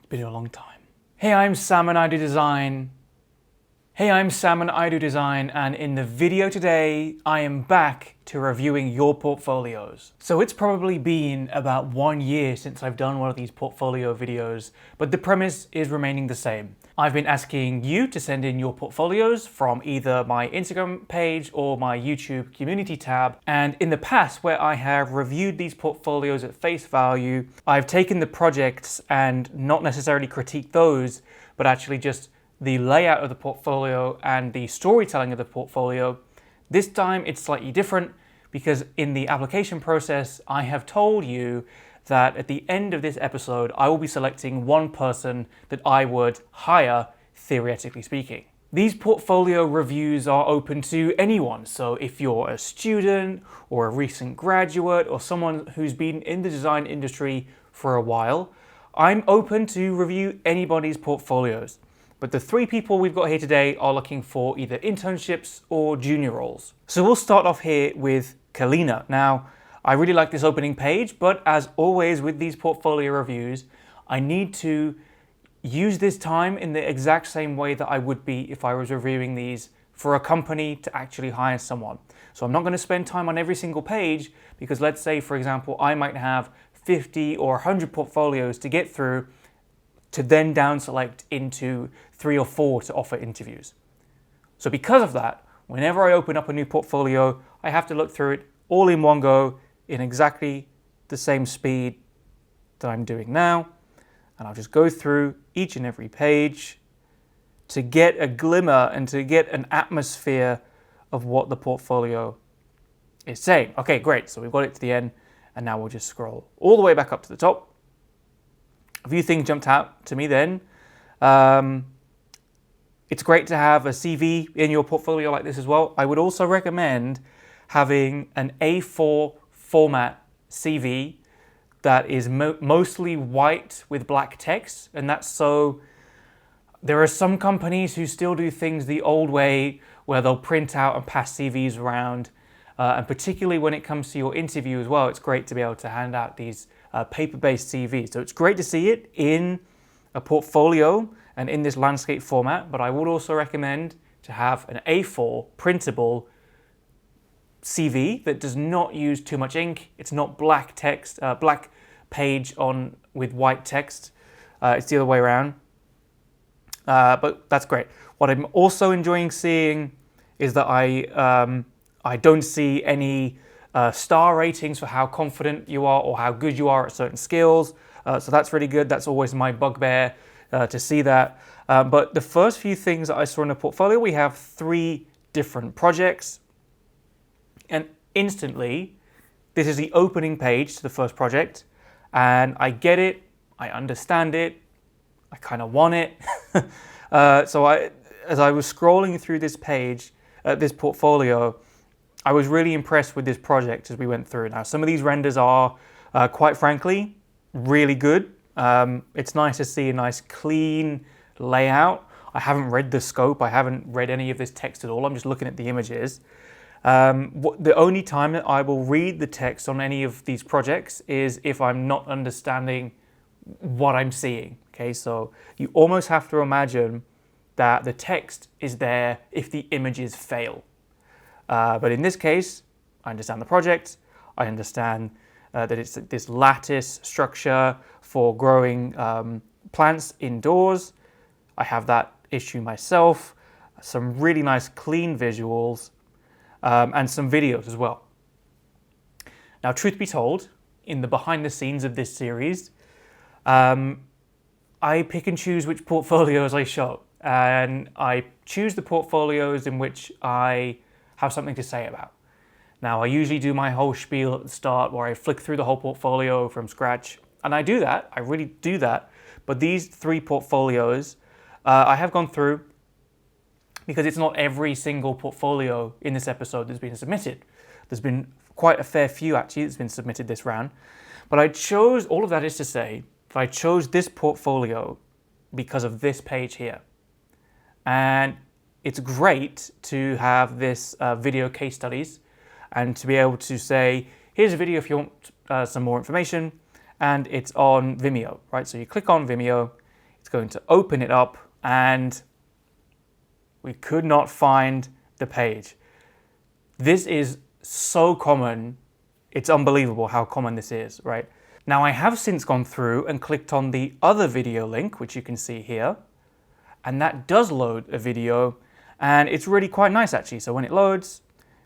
Been a long time. Hey, I'm Sam and I do design. And in the video today, I am back to reviewing your portfolios. So it's probably been about 1 year since I've done one of these portfolio videos, but the premise is remaining the same. I've been asking you to send in your portfolios from either my Instagram page or my YouTube community tab. And in the past, where I have reviewed these portfolios at face value, I've taken the projects and not necessarily critiqued those, but actually just the layout of the portfolio and the storytelling of the portfolio. This time it's slightly different because in the application process, I have told you that at the end of this episode, I will be selecting one person that I would hire, theoretically speaking. These portfolio reviews are open to anyone. So if you're a student or a recent graduate or someone who's been in the design industry for a while, I'm open to review anybody's portfolios. But the 3 people we've got here today are looking for either internships or junior roles. So we'll start off here with Kalina. Now, I really like this opening page, but as always with these portfolio reviews, I need to use this time in the exact same way that I would be if I was reviewing these for a company to actually hire someone. So I'm not going to spend time on every single page because let's say, for example, I might have 50 or 100 portfolios to get through to then down select into 3 or 4 to offer interviews. So because of that, whenever I open up a new portfolio, I have to look through it all in one go in exactly the same speed that I'm doing now. And I'll just go through each and every page to get a glimmer and to get an atmosphere of what the portfolio is saying. Okay, great. So we've got it to the end and now we'll just scroll all the way back up to the top. A few things jumped out to me then. It's great to have a CV in your portfolio like this as well. I would also recommend having an A4 format CV that is mostly white with black text. And that's so there are some companies who still do things the old way where they'll print out and pass CVs around. And particularly when it comes to your interview as well, it's great to be able to hand out these paper-based CVs. So it's great to see it in a portfolio and in this landscape format, but I would also recommend to have an A4 printable CV that does not use too much ink. It's not black text, black page on with white text. It's the other way around. But that's great. What I'm also enjoying seeing is that I don't see any star ratings for how confident you are or how good you are at certain skills. So that's really good. That's always my bugbear to see that. But the first few things that I saw in the portfolio, we have 3 different projects. And instantly, this is the opening page to the first project. And I get it. I understand it. I kind of want it. So as I was scrolling through this page, this portfolio, I was really impressed with this project as we went through. Now, some of these renders are, quite frankly, really good. It's nice to see a nice clean layout. I haven't read the scope. I haven't read any of this text at all. I'm just looking at the images. The only time that I will read the text on any of these projects is if I'm not understanding what I'm seeing. Okay, so you almost have to imagine that the text is there if the images fail. But in this case, I understand the project. I understand that it's this lattice structure for growing plants indoors. I have that issue myself. Some really nice clean visuals and some videos as well. Now, truth be told, in the behind the scenes of this series, I pick and choose which portfolios I show. And I choose the portfolios in which I have something to say about. Now, I usually do my whole spiel at the start where I flick through the whole portfolio from scratch. And I do that, I really do that. But these 3 portfolios, I have gone through because it's not every single portfolio in this episode that's been submitted. There's been quite a fair few actually that's been submitted this round. But I chose, all of that is to say, I chose this portfolio because of this page here. And it's great to have this video case studies and to be able to say, here's a video if you want some more information, and it's on Vimeo, right? So you click on Vimeo, It's going to open it up, and we could not find the page. This is so common. It's unbelievable how common this is, right? Now I have since gone through and clicked on the other video link, which you can see here, and that does load a video, and it's really quite nice actually. So when it loads,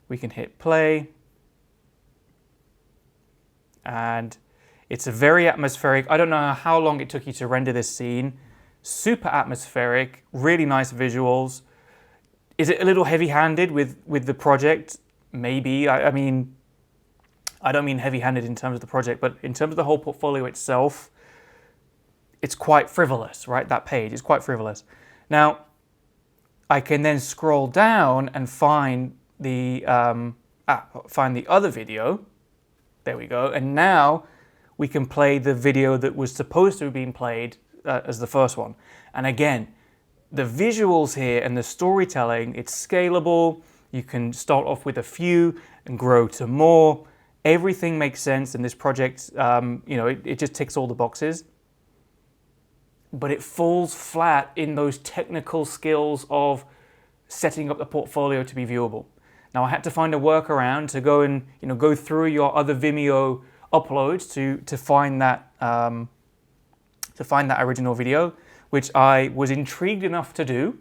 we can hit play, and it's a very atmospheric. I don't know how long it took you to render this scene. Super atmospheric, really nice visuals. Is it a little heavy-handed with the project? Maybe. I mean, I don't mean heavy-handed in terms of the project, but in terms of the whole portfolio itself, it's quite frivolous, right? That page is quite frivolous. Now, I can then scroll down and find the other video. There we go. And now we can play the video that was supposed to have been played as the first one. And again, the visuals here and the storytelling, it's scalable. You can start off with a few and grow to more. Everything makes sense in this project. It just ticks all the boxes. But it falls flat in those technical skills of setting up the portfolio to be viewable. Now I had to find a workaround to go and go through your other Vimeo uploads to find that original video, which I was intrigued enough to do.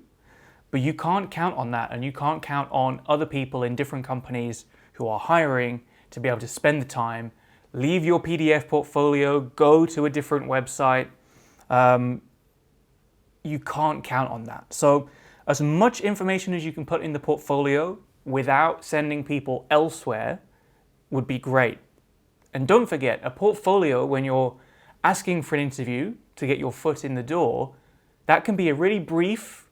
But you can't count on that, and you can't count on other people in different companies who are hiring to be able to spend the time, leave your PDF portfolio, go to a different website. You can't count on that. So as much information as you can put in the portfolio without sending people elsewhere would be great. And don't forget, a portfolio, when you're asking for an interview to get your foot in the door, that can be a really brief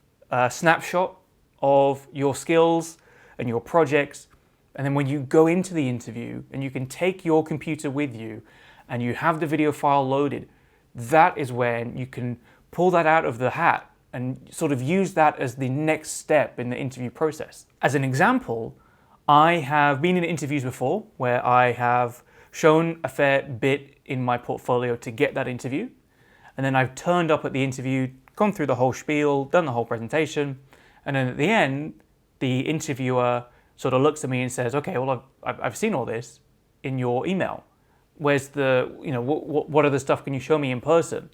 snapshot of your skills and your projects. And then when you go into the interview and you can take your computer with you and you have the video file loaded, that is when you can pull that out of the hat and sort of use that as the next step in the interview process. As an example, I have been in interviews before where I have shown a fair bit in my portfolio to get that interview. And then I've turned up at the interview, gone through the whole spiel, done the whole presentation. And then at the end, the interviewer sort of looks at me and says, okay, well, I've seen all this in your email. Where's the, what other stuff can you show me in person?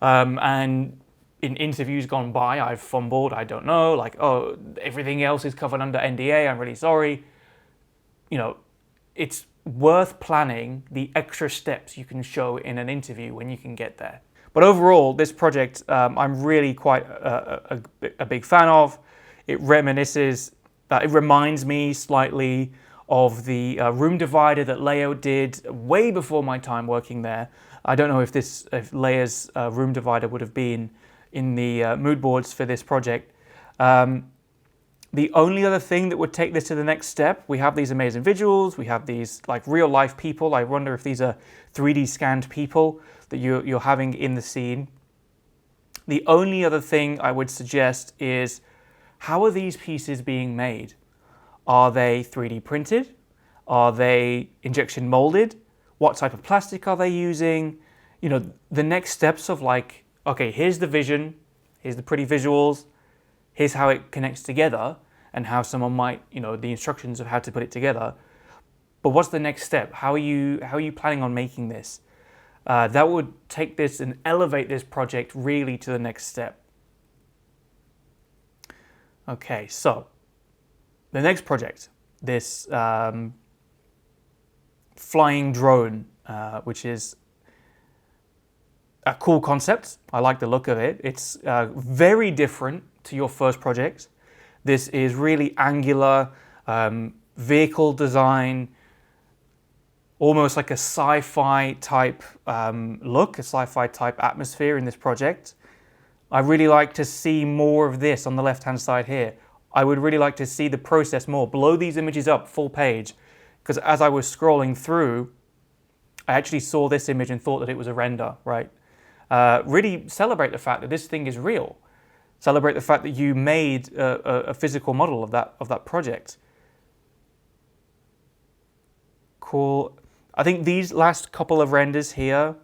And in interviews gone by, I've fumbled, I don't know, like, oh, everything else is covered under NDA, I'm really sorry. It's worth planning the extra steps you can show in an interview when you can get there. But overall, this project, I'm really quite a big fan of. It reminds me slightly of the room divider that Layout did way before my time working there. I don't know if Leia's room divider would have been in the mood boards for this project. The only other thing that would take this to the next step, we have these amazing visuals, we have these like real life people. I wonder if these are 3D scanned people that you're having in the scene. The only other thing I would suggest is, how are these pieces being made? Are they 3D printed? Are they injection molded? What type of plastic are they using? The next steps of like, okay, here's the vision, here's the pretty visuals, here's how it connects together, and how someone might, the instructions of how to put it together. But what's the next step? How are you planning on making this? That would take this and elevate this project really to the next step. Okay, so the next project, this flying drone, which is a cool concept. I like the look of it. It's very different to your first project. This is really angular, vehicle design, almost like a sci-fi type look, a sci-fi type atmosphere in this project. I really like to see more of this on the left-hand side here. I would really like to see the process more. Blow these images up full page, because as I was scrolling through, I actually saw this image and thought that it was a render, right? Really celebrate the fact that this thing is real. Celebrate the fact that you made a physical model of that project. Cool. I think these last couple of renders here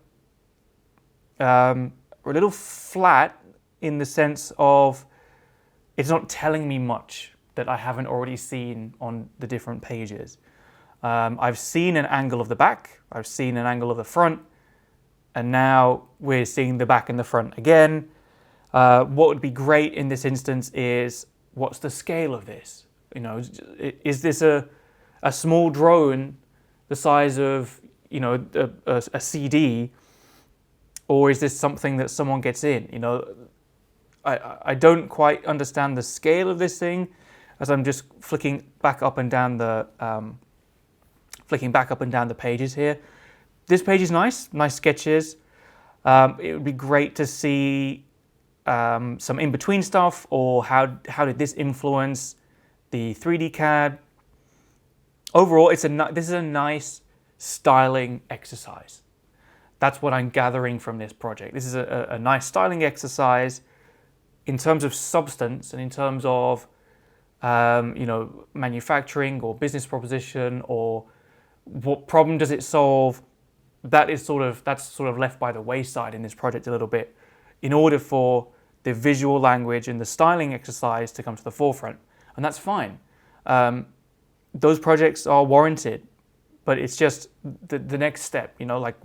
are a little flat in the sense of it's not telling me much that I haven't already seen on the different pages. I've seen an angle of the back, I've seen an angle of the front, and now we're seeing the back and the front again. What would be great in this instance is, what's the scale of this? You know, is this a small drone the size of, you know, a CD, or is this something that someone gets in? You know, I don't quite understand the scale of this thing as I'm just flicking back up and down the pages here. This page is nice sketches. It would be great to see some in-between stuff, or how did this influence the 3D CAD. Overall, this is a nice styling exercise. That's what I'm gathering from this project. This is a nice styling exercise in terms of substance and in terms of you know, manufacturing or business proposition, or what problem does it solve. That's sort of left by the wayside in this project a little bit, in order for the visual language and the styling exercise to come to the forefront, and that's fine. Those projects are warranted, but it's just the next step. You know, like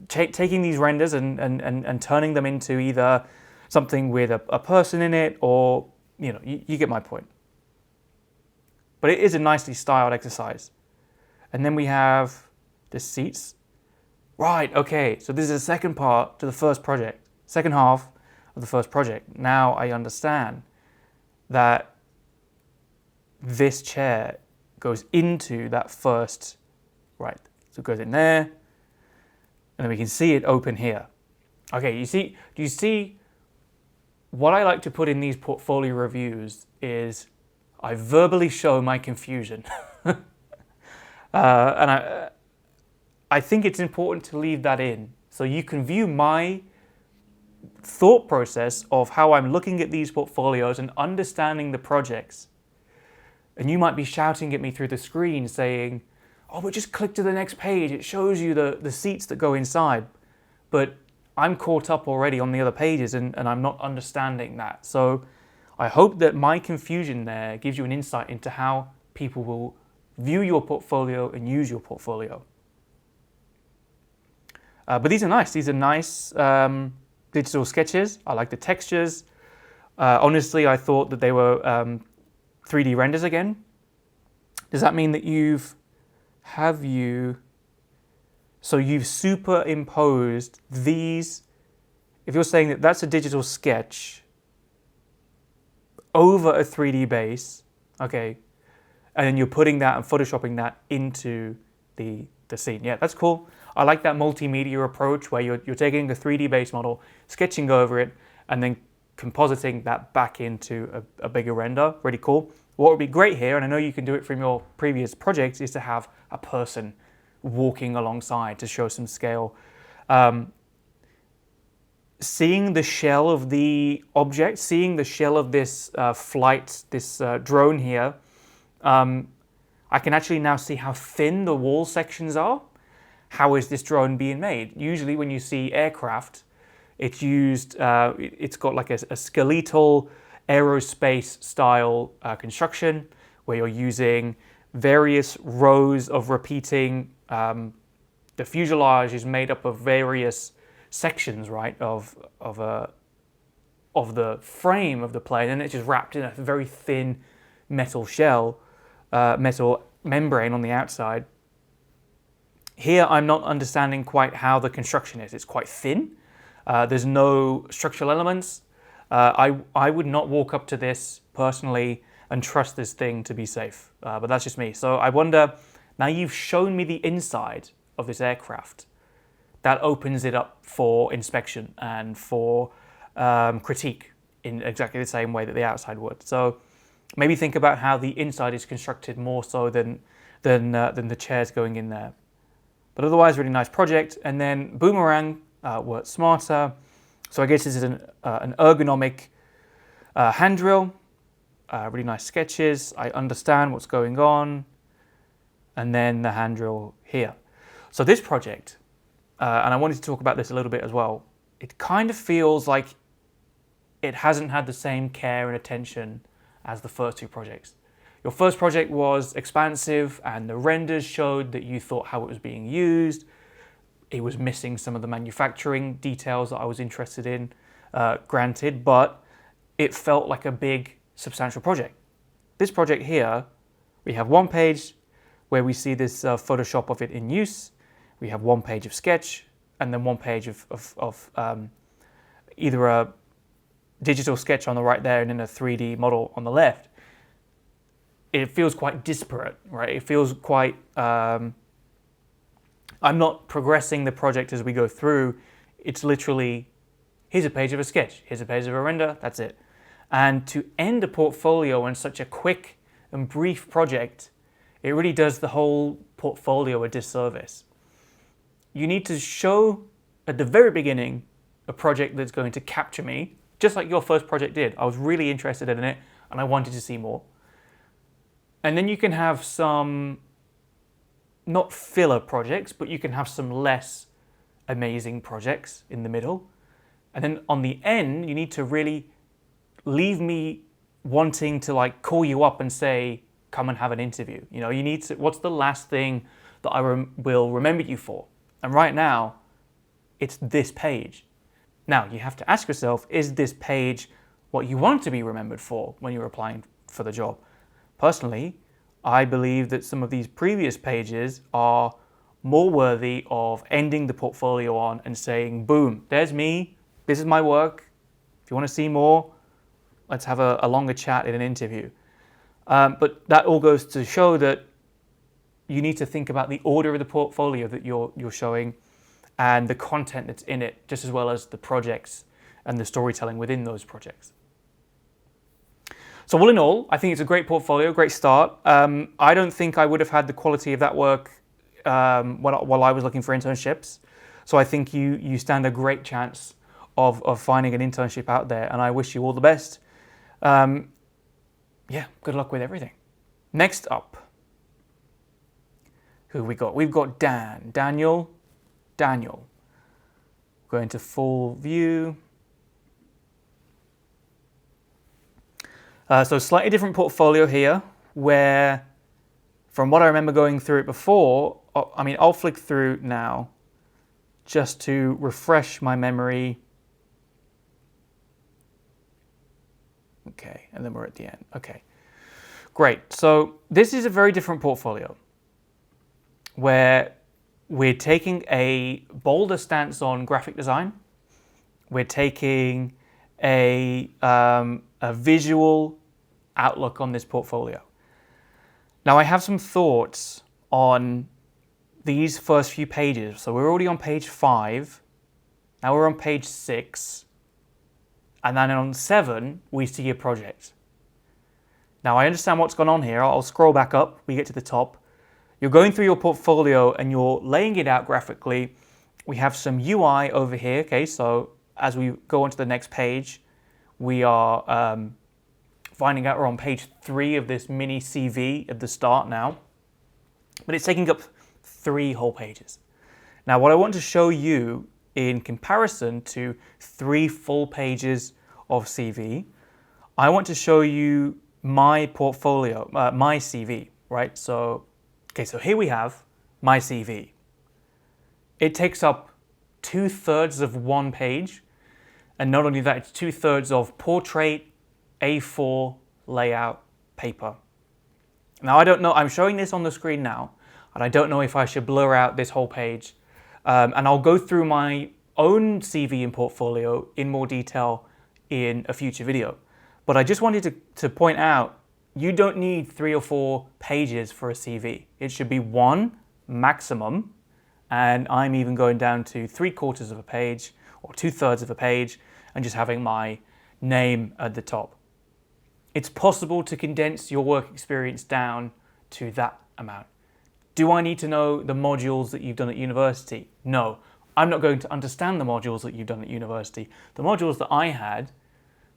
taking these renders and turning them into either something with a person in it, or, you know, you get my point. But it is a nicely styled exercise. And then we have the seats. Right, okay, so this is the second part to the first project, second half of the first project. Now I understand that this chair goes into that first, right, so it goes in there, and then we can see it open here. Okay, do you see what I like to put in these portfolio reviews is I verbally show my confusion. And I think it's important to leave that in, so you can view my thought process of how I'm looking at these portfolios and understanding the projects. And you might be shouting at me through the screen saying, oh, but just click to the next page, it shows you the seats that go inside. But I'm caught up already on the other pages, and I'm not understanding that. So I hope that my confusion there gives you an insight into how people will view your portfolio and use your portfolio. But these are nice. These are nice digital sketches. I like the textures. Honestly, I thought that they were 3D renders again. Does that mean that you've superimposed these? If you're saying that that's a digital sketch over a 3D base, okay, and then you're putting that and photoshopping that into the scene. Yeah, that's cool. I like that multimedia approach where you're taking a 3D base model, sketching over it, and then compositing that back into a bigger render. Really cool. What would be great here, and I know you can do it from your previous projects, is to have a person walking alongside to show some scale. Seeing the shell of the object, seeing the shell of this drone here, I can actually now see how thin the wall sections are. How is this drone being made? Usually when you see aircraft, it's used, it's got like a skeletal aerospace style construction where you're using various rows of repeating, the fuselage is made up of various sections, right, of the frame of the plane, and it's just wrapped in a very thin metal shell, metal membrane on the outside. Here I'm not understanding quite how the construction is. It's quite thin. There's no structural elements. I would not walk up to this personally and trust this thing to be safe, but that's just me. So I wonder, now you've shown me the inside of this aircraft, that opens it up for inspection and for critique in exactly the same way that the outside would. So maybe think about how the inside is constructed more so than the chairs going in there. But otherwise, really nice project. And then Boomerang worked smarter. So I guess this is an ergonomic hand drill. Really nice sketches. I understand what's going on. And then the hand drill here. So this project, and I wanted to talk about this a little bit as well, it kind of feels like it hasn't had the same care and attention as the first two projects. Your first project was expansive and the renders showed that you thought how it was being used. It was missing some of the manufacturing details that I was interested in, granted, but it felt like a big, substantial project. This project here, we have one page where we see this Photoshop of it in use. We have one page of sketch and then one page of either a digital sketch on the right there and then a 3D model on the left. It feels quite disparate, right? It feels quite, I'm not progressing the project as we go through. It's literally, here's a page of a sketch, here's a page of a render, that's it. And to end a portfolio on such a quick and brief project, it really does the whole portfolio a disservice. You need to show at the very beginning a project that's going to capture me, just like your first project did. I was really interested in it and I wanted to see more. And then you can have some, not filler projects, but you can have some less amazing projects in the middle. And then on the end, you need to really leave me wanting to like call you up and say, come and have an interview. You know, you need to, what's the last thing that I will remember you for? And right now, it's this page. Now, you have to ask yourself, is this page what you want to be remembered for when you're applying for the job? Personally, I believe that some of these previous pages are more worthy of ending the portfolio on and saying, boom, there's me, this is my work. If you want to see more, let's have a longer chat in an interview. But that all goes to show that you need to think about the order of the portfolio that you're showing and the content that's in it, just as well as the projects and the storytelling within those projects. So all in all, I think it's a great portfolio, great start. I don't think I would have had the quality of that work while I was looking for internships. So I think you stand a great chance of finding an internship out there, and I wish you all the best. Yeah, good luck with everything. Next up, who we got? We've got Daniel. Go into full view. So slightly different portfolio here, where from what I remember going through it before, I'll flick through now just to refresh my memory. Okay, and then we're at the end. Okay, great. So this is a very different portfolio where we're taking a bolder stance on graphic design. We're taking a visual outlook on this portfolio. Now I have some thoughts on these first few pages. So we're already on page 5. Now we're on page 6. And then on 7, we see a project. Now I understand what's gone on here. I'll scroll back up. We get to the top. You're going through your portfolio and you're laying it out graphically. We have some UI over here. Okay, so as we go on to the next page, we are finding out we're on page 3 of this mini CV at the start now. But it's taking up 3 whole pages. Now what I want to show you in comparison to 3 full pages of CV, I want to show you my portfolio, my CV, right? So here we have my CV. It takes up 2/3 of one page. And not only that, it's 2/3 of portrait A4 layout paper. Now I don't know, I'm showing this on the screen now, and I don't know if I should blur out this whole page. And I'll go through my own CV and portfolio in more detail in a future video. But I just wanted to point out, you don't need 3 or 4 pages for a CV. It should be 1 maximum. And I'm even going down to 3/4 of a page or 2/3 of a page and just having my name at the top. It's possible to condense your work experience down to that amount. Do I need to know the modules that you've done at university? No, I'm not going to understand the modules that you've done at university. The modules that I had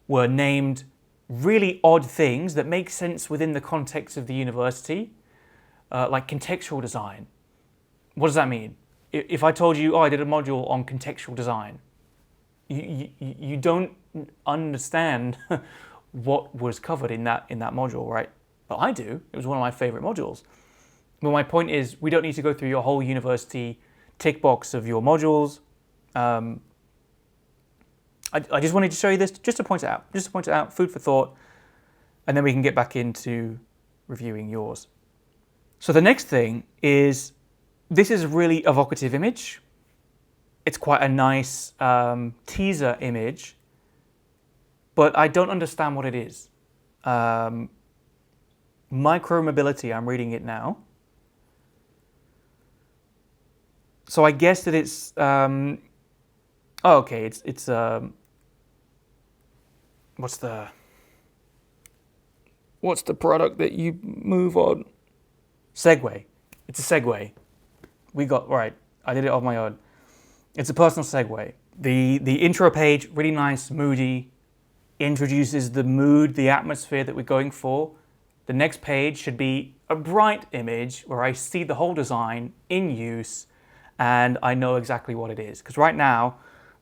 were named really odd things that make sense within the context of the university, like contextual design. What does that mean? If I told you, oh, I did a module on contextual design, you don't understand what was covered in that module, right? But I do. It was one of my favorite modules. But my point is, we don't need to go through your whole university tick box of your modules. I just wanted to show you this, just to point it out, food for thought, and then we can get back into reviewing yours. So the next thing is, this is a really evocative image. It's quite a nice teaser image, but I don't understand what it is. Micromobility, I'm reading it now. So I guess that it's, okay, it's what's the product that you move on? Segway. It's a Segway. Right, I did it on my own. It's a personal Segway. The intro page, really nice, moody, introduces the mood, the atmosphere that we're going for. The next page should be a bright image where I see the whole design in use and I know exactly what it is. Because right now,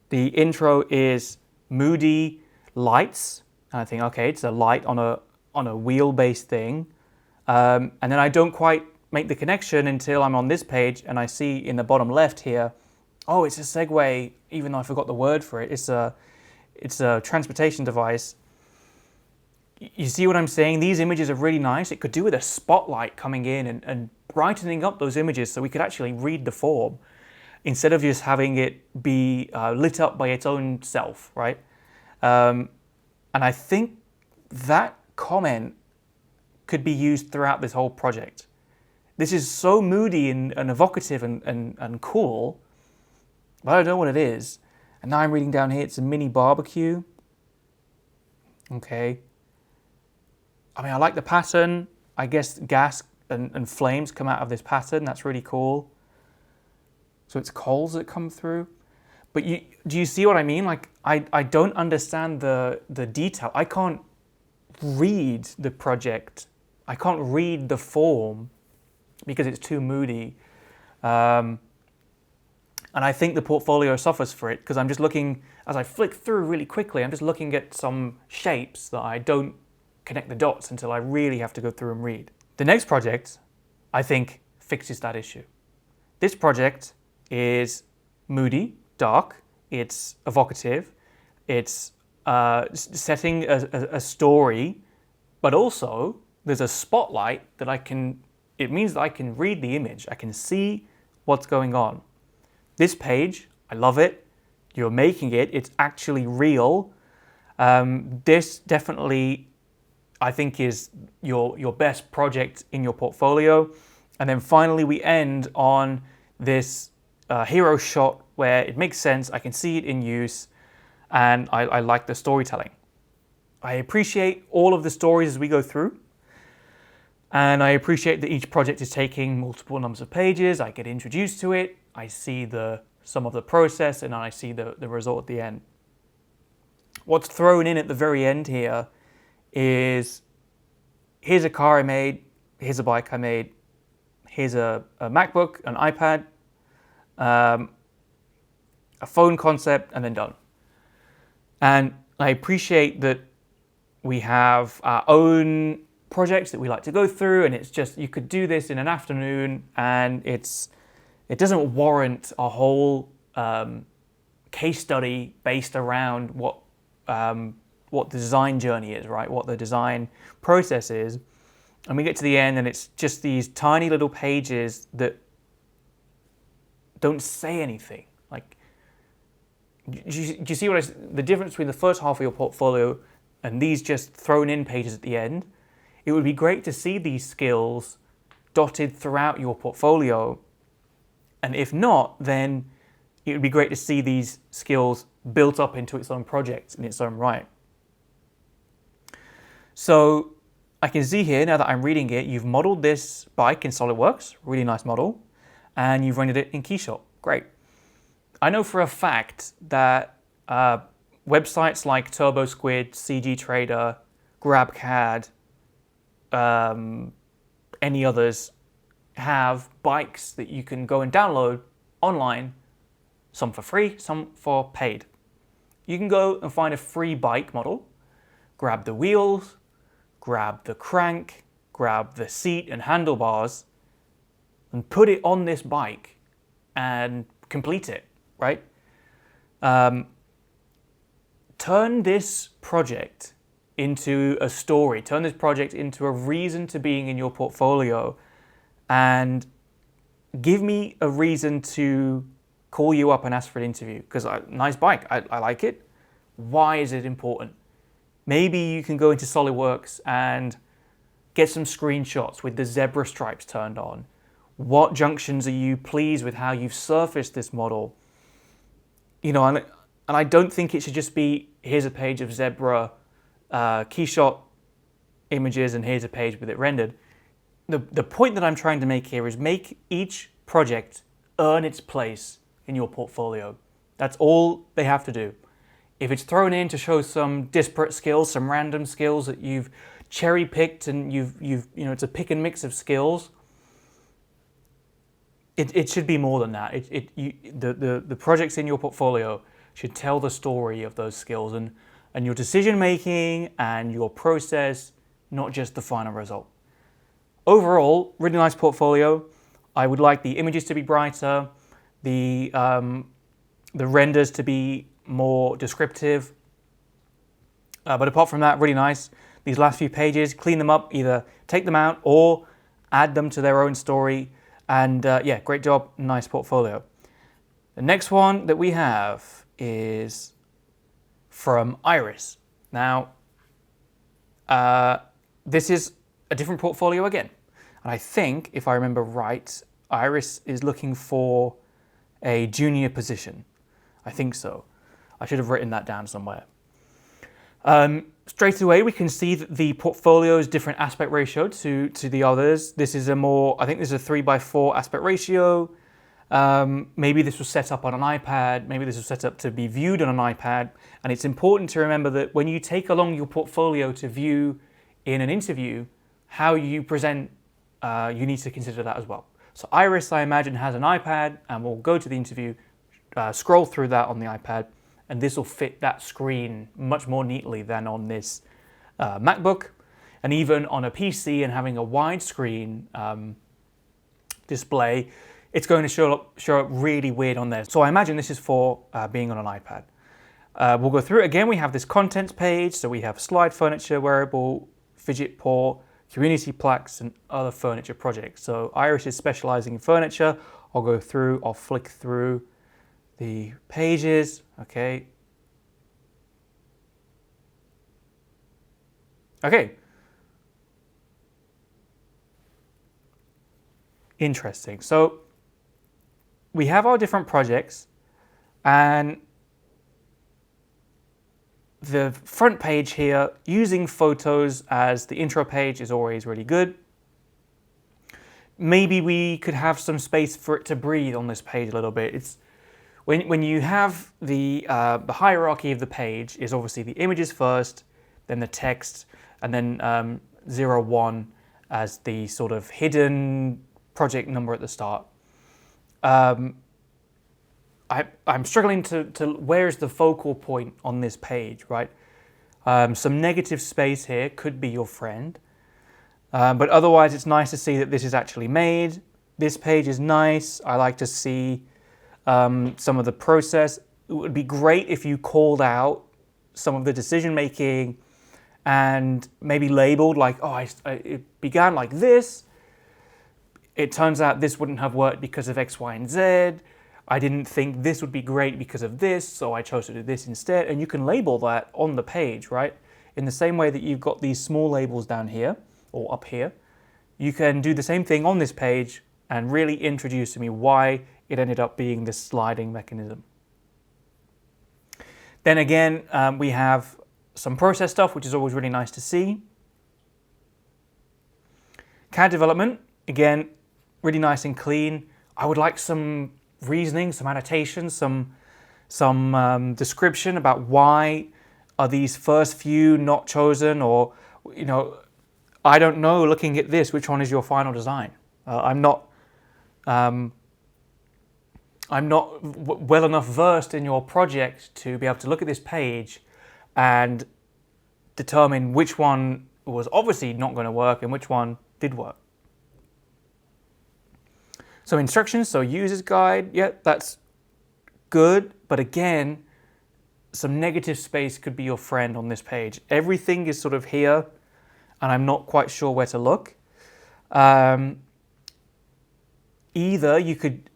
the intro is moody lights. And I think, okay, it's a light on a wheel-based thing. And then I don't quite make the connection until I'm on this page and I see in the bottom left here, oh, it's a Segway, even though I forgot the word for it. It's a transportation device. You see what I'm saying? These images are really nice. It could do with a spotlight coming in and brightening up those images so we could actually read the form instead of just having it be lit up by its own self, right? And I think that comment could be used throughout this whole project. This is so moody and evocative and cool, but I don't know what it is. And now I'm reading down here, it's a mini barbecue. Okay. I mean, I like the pattern. I guess gas and flames come out of this pattern. That's really cool. So it's coals that come through. But do you see what I mean? Like, I don't understand the detail. I can't read the project. I can't read the form because it's too moody. And I think the portfolio suffers for it because I'm just looking, as I flick through really quickly, I'm just looking at some shapes that I don't connect the dots until I really have to go through and read. The next project, I think, fixes that issue. This project is moody, dark, it's evocative, it's setting a story, but also there's a spotlight that it means that I can read the image, I can see what's going on. This page, I love it, you're making it, it's actually real. This definitely, I think, is your best project in your portfolio. And then finally we end on this hero shot where it makes sense, I can see it in use, and I like the storytelling. I appreciate all of the stories as we go through, and I appreciate that each project is taking multiple numbers of pages, I get introduced to it, I see some of the process, and I see the result at the end. What's thrown in at the very end here is, here's a car I made, here's a bike I made, here's a MacBook, an iPad, a phone concept, and then done. And I appreciate that we have our own projects that we like to go through, and it's just, you could do this in an afternoon, and it doesn't warrant a whole case study based around what the design journey is, right? What the design process is. And we get to the end and it's just these tiny little pages that don't say anything. Like, do you see the difference between the first half of your portfolio and these just thrown in pages at the end? It would be great to see these skills dotted throughout your portfolio. And if not, then it would be great to see these skills built up into its own project in its own right. So I can see here, now that I'm reading it, you've modeled this bike in SolidWorks, really nice model, and you've rendered it in Keyshot, great. I know for a fact that websites like TurboSquid, CG Trader, GrabCAD, any others have bikes that you can go and download online, some for free, some for paid. You can go and find a free bike model, grab the wheels, grab the crank, grab the seat and handlebars, and put it on this bike and complete it, right? Turn this project into a story, turn this project into a reason to being in your portfolio, and give me a reason to call you up and ask for an interview. Because nice bike, I like it. Why is it important? Maybe you can go into SolidWorks and get some screenshots with the zebra stripes turned on. What junctions are you pleased with how you've surfaced this model? You know, and I don't think it should just be, here's a page of zebra keyshot images and here's a page with it rendered. The point that I'm trying to make here is make each project earn its place in your portfolio. That's all they have to do. If it's thrown in to show some disparate skills, some random skills that you've cherry picked and it's a pick and mix of skills, it should be more than that. The projects in your portfolio should tell the story of those skills and your decision making and your process, not just the final result. Overall, really nice portfolio. I would like the images to be brighter, the renders to be more descriptive. But apart from that, really nice. These last few pages, clean them up, either take them out or add them to their own story. And yeah, great job, nice portfolio. The next one that we have is from Iris. Now, this is a different portfolio again. And I think, if I remember right, Iris is looking for a junior position. I think so. I should have written that down somewhere. Straight away, we can see that the portfolio's different aspect ratio to the others. This is I think this is a 3:4 aspect ratio. Maybe this was set up on an iPad. Maybe this was set up to be viewed on an iPad. And it's important to remember that when you take along your portfolio to view in an interview, how you present, you need to consider that as well. So Iris, I imagine, has an iPad and will go to the interview, scroll through that on the iPad, and this will fit that screen much more neatly than on this MacBook. And even on a PC and having a widescreen display, it's going to show up really weird on there. So I imagine this is for being on an iPad. We'll go through it again. We have this contents page. So we have slide furniture, wearable, fidget port, community plaques, and other furniture projects. So Iris is specializing in furniture. I'll flick through the pages. Okay. Interesting. So we have our different projects, and the front page here, using photos as the intro page, is always really good. Maybe we could have some space for it to breathe on this page a little bit. It's when you have the hierarchy of the page is obviously the images first, then the text, and then 01 as the sort of hidden project number at the start. I'm struggling to where's the focal point on this page, right? Some negative space here could be your friend. But otherwise, it's nice to see that this is actually made. This page is nice. I like to see some of the process. It would be great if you called out some of the decision making and maybe labeled like, oh, it began like this. It turns out this wouldn't have worked because of X, Y, and Z. I didn't think this would be great because of this, so I chose to do this instead. And you can label that on the page, right? In the same way that you've got these small labels down here or up here, you can do the same thing on this page and really introduce to me why it ended up being this sliding mechanism. Then again, we have some process stuff, which is always really nice to see. CAD development, again, really nice and clean. I would like some reasoning, some annotations, some description about why are these first few not chosen, or, you know, I don't know, looking at this, which one is your final design? I'm I'm not well enough versed in your project to be able to look at this page and determine which one was obviously not going to work and which one did work. So instructions, so user's guide, yeah, that's good, but again, some negative space could be your friend on this page. Everything is sort of here, and I'm not quite sure where to look. Either you could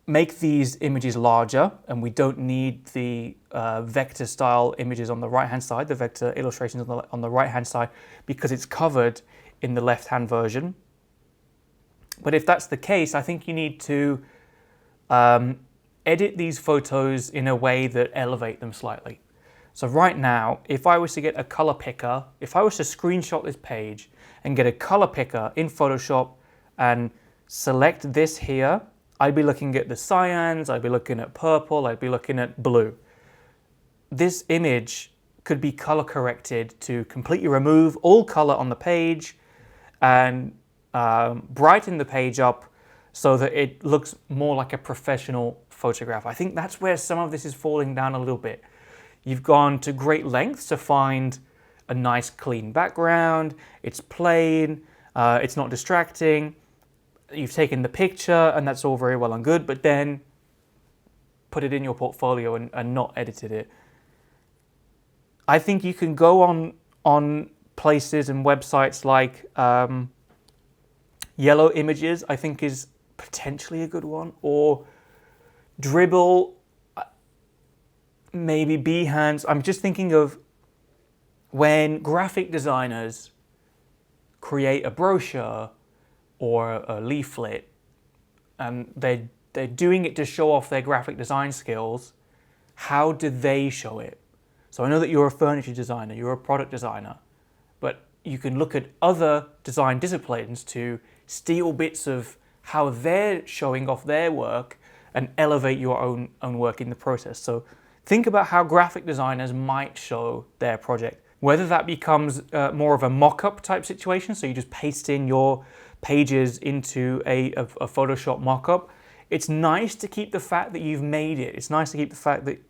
make these images larger, and we don't need the vector style images on the right hand side, the vector illustrations on the right hand side, because it's covered in the left hand version. But if that's the case, I think you need to edit these photos in a way that elevate them slightly. So right now, if I was to get a color picker, if I was to screenshot this page and get a color picker in Photoshop and select this here, I'd be looking at the cyans, I'd be looking at purple, I'd be looking at blue. This image could be color corrected to completely remove all color on the page and brighten the page up so that it looks more like a professional photograph. I think that's where some of this is falling down a little bit. You've gone to great lengths to find a nice clean background, it's plain, it's not distracting, you've taken the picture and that's all very well and good, but then put it in your portfolio and not edited it. I think you can go on places and websites like Yellow Images, I think is potentially a good one, or Dribble, maybe Behance. I'm just thinking of when graphic designers create a brochure or a leaflet and they're doing it to show off their graphic design skills, how do they show it? So I know that you're a furniture designer, you're a product designer, but you can look at other design disciplines to steal bits of how they're showing off their work and elevate your own work in the process. So think about how graphic designers might show their project. Whether that becomes more of a mock-up type situation, so you just paste in your pages into a Photoshop mock-up. It's nice to keep the fact that you've made it. It's nice to keep the fact that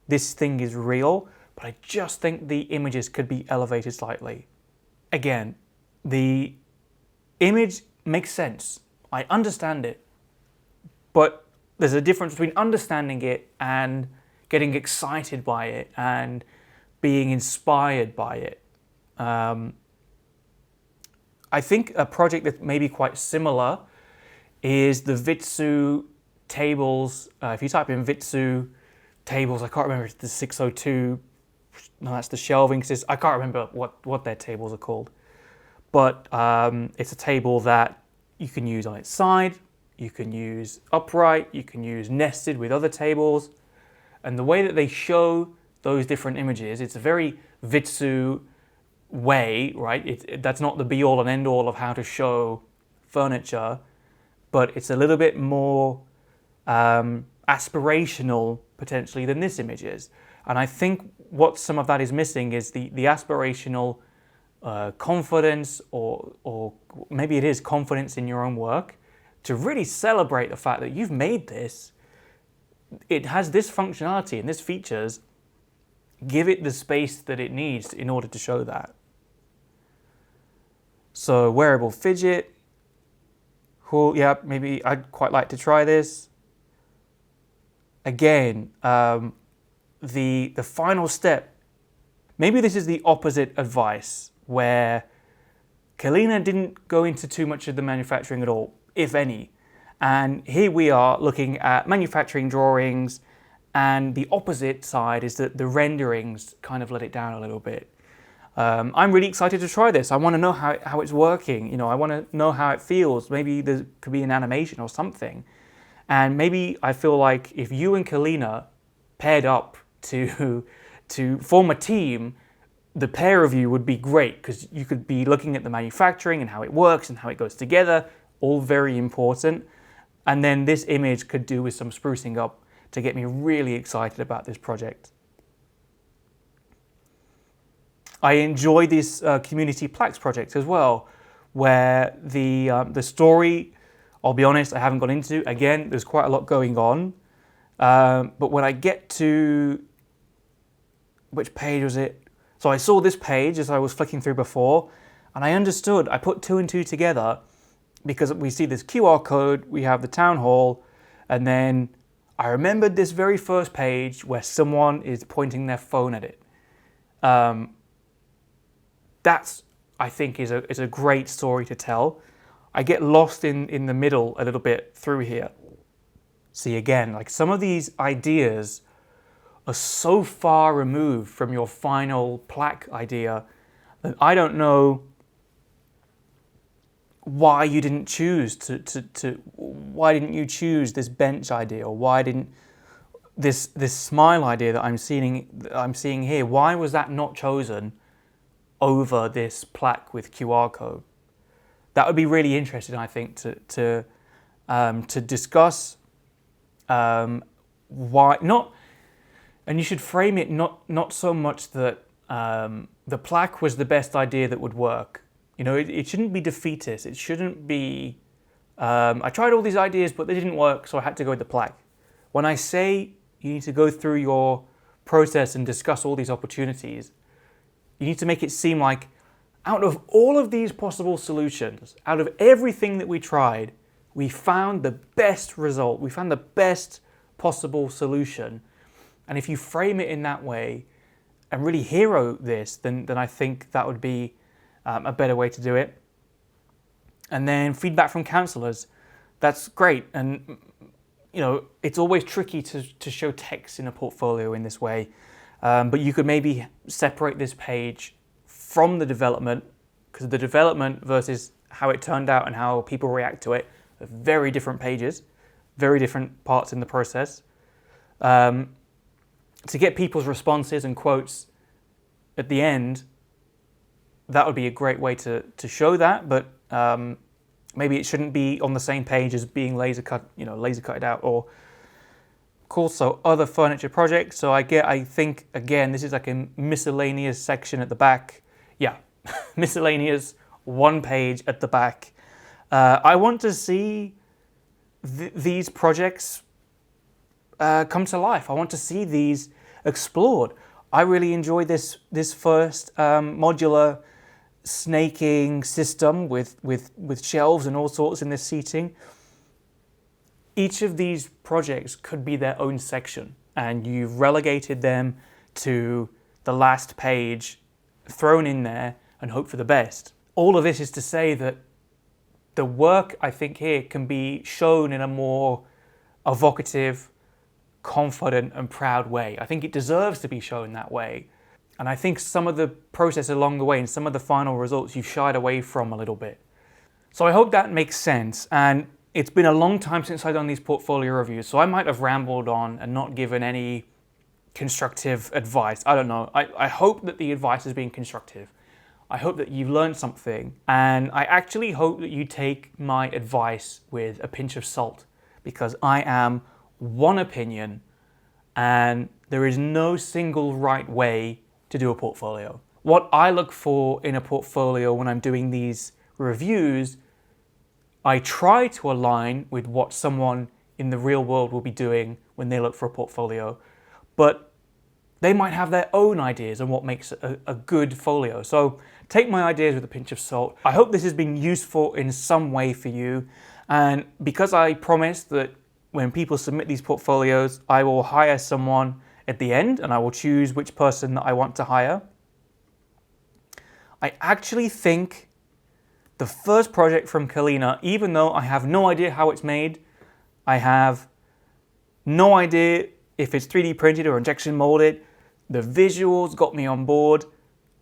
this thing is real, but I just think the images could be elevated slightly. Again, the image makes sense. I understand it, but there's a difference between understanding it and getting excited by it and being inspired by it. I think a project that may be quite similar is the Vitsu tables. If you type in Vitsu tables, I can't remember if it's the 602, no, that's the shelving. I can't remember what their tables are called. But it's a table that you can use on its side, you can use upright, you can use nested with other tables. And the way that they show those different images, it's a very Vitsu way, right? That's not the be-all and end-all of how to show furniture, but it's a little bit more aspirational, potentially, than this image is. And I think what some of that is missing is the aspirational confidence, or maybe it is confidence in your own work, to really celebrate the fact that you've made this. It has this functionality and this features. Give it the space that it needs in order to show that. So wearable fidget. Cool, yeah, maybe I'd quite like to try this. Again, the final step, maybe this is the opposite advice, where Kalina didn't go into too much of the manufacturing at all, if any. And here we are looking at manufacturing drawings, and the opposite side is that the renderings kind of let it down a little bit. I'm really excited to try this. I want to know how it's working. You know, I want to know how it feels. Maybe there could be an animation or something. And maybe I feel like if you and Kalina paired up to form a team, the pair of you would be great, because you could be looking at the manufacturing and how it works and how it goes together, all very important. And then this image could do with some sprucing up to get me really excited about this project. I enjoy this community plaques project as well, where the story, I'll be honest, I haven't gone into. Again, there's quite a lot going on, But when I get to, which page was it? So I saw this page as I was flicking through before, and I understood, I put two and two together, because we see this QR code, we have the town hall, and then I remembered this very first page where someone is pointing their phone at it. That's, I think, is a great story to tell. I get lost in the middle a little bit through here. See, again, like some of these ideas are so far removed from your final plaque idea that I don't know why you didn't choose why didn't you choose this bench idea, or why didn't this smile idea that I'm seeing here, why was that not chosen over this plaque with QR code? That would be really interesting, I think, to discuss why not. And you should frame it not so much that the plaque was the best idea that would work. You know, it shouldn't be defeatist. It shouldn't be, I tried all these ideas, but they didn't work, so I had to go with the plaque. When I say you need to go through your process and discuss all these opportunities, you need to make it seem like out of all of these possible solutions, out of everything that we tried, we found the best result. We found the best possible solution. And if you frame it in that way and really hero this, then I think that would be a better way to do it. And then feedback from counsellors. That's great. And, you know, it's always tricky to show text in a portfolio in this way. But you could maybe separate this page from the development, because the development versus how it turned out and how people react to it are very different pages, very different parts in the process. To get people's responses and quotes at the end, that would be a great way to show that, but maybe it shouldn't be on the same page as being laser cut it out. Or also other furniture projects. So I think again, this is like a miscellaneous section at the back. Yeah, miscellaneous, one page at the back. I want to see these projects come to life. I want to see these explored. I really enjoyed this first modular snaking system with shelves and all sorts in this seating. Each of these projects could be their own section, and you've relegated them to the last page, thrown in there, and hope for the best. All of this is to say that the work, I think, here can be shown in a more evocative, confident and proud way. I think it deserves to be shown that way. And I think some of the process along the way and some of the final results you've shied away from a little bit. So I hope that makes sense. And it's been a long time since I've done these portfolio reviews, so I might have rambled on and not given any constructive advice. I don't know. I hope that the advice has been constructive. I hope that you've learned something, and I actually hope that you take my advice with a pinch of salt, because I am one opinion and there is no single right way to do a portfolio. What I look for in a portfolio when I'm doing these reviews, I try to align with what someone in the real world will be doing when they look for a portfolio, but they might have their own ideas on what makes a good folio. So take my ideas with a pinch of salt. I hope this has been useful in some way for you. And because I promised that when people submit these portfolios, I will hire someone at the end and I will choose which person that I want to hire, I actually think the first project from Kalina, even though I have no idea how it's made, I have no idea if it's 3D printed or injection molded, the visuals got me on board.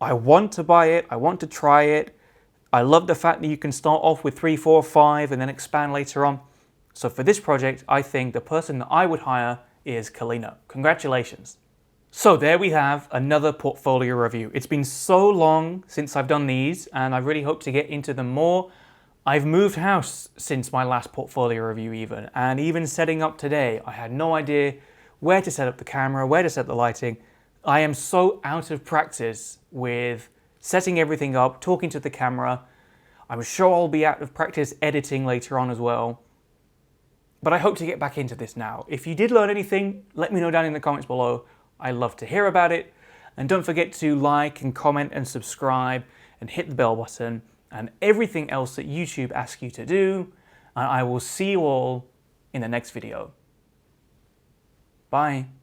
I want to buy it, I want to try it. I love the fact that you can start off with 3, 4, 5 and then expand later on. So for this project, I think the person that I would hire is Kalina. Congratulations. So there we have another portfolio review. It's been so long since I've done these and I really hope to get into them more. I've moved house since my last portfolio review even, and even setting up today, I had no idea where to set up the camera, where to set the lighting. I am so out of practice with setting everything up, talking to the camera. I'm sure I'll be out of practice editing later on as well. But I hope to get back into this now. If you did learn anything, let me know down in the comments below. I love to hear about it. And don't forget to like and comment and subscribe and hit the bell button and everything else that YouTube asks you to do. And I will see you all in the next video. Bye.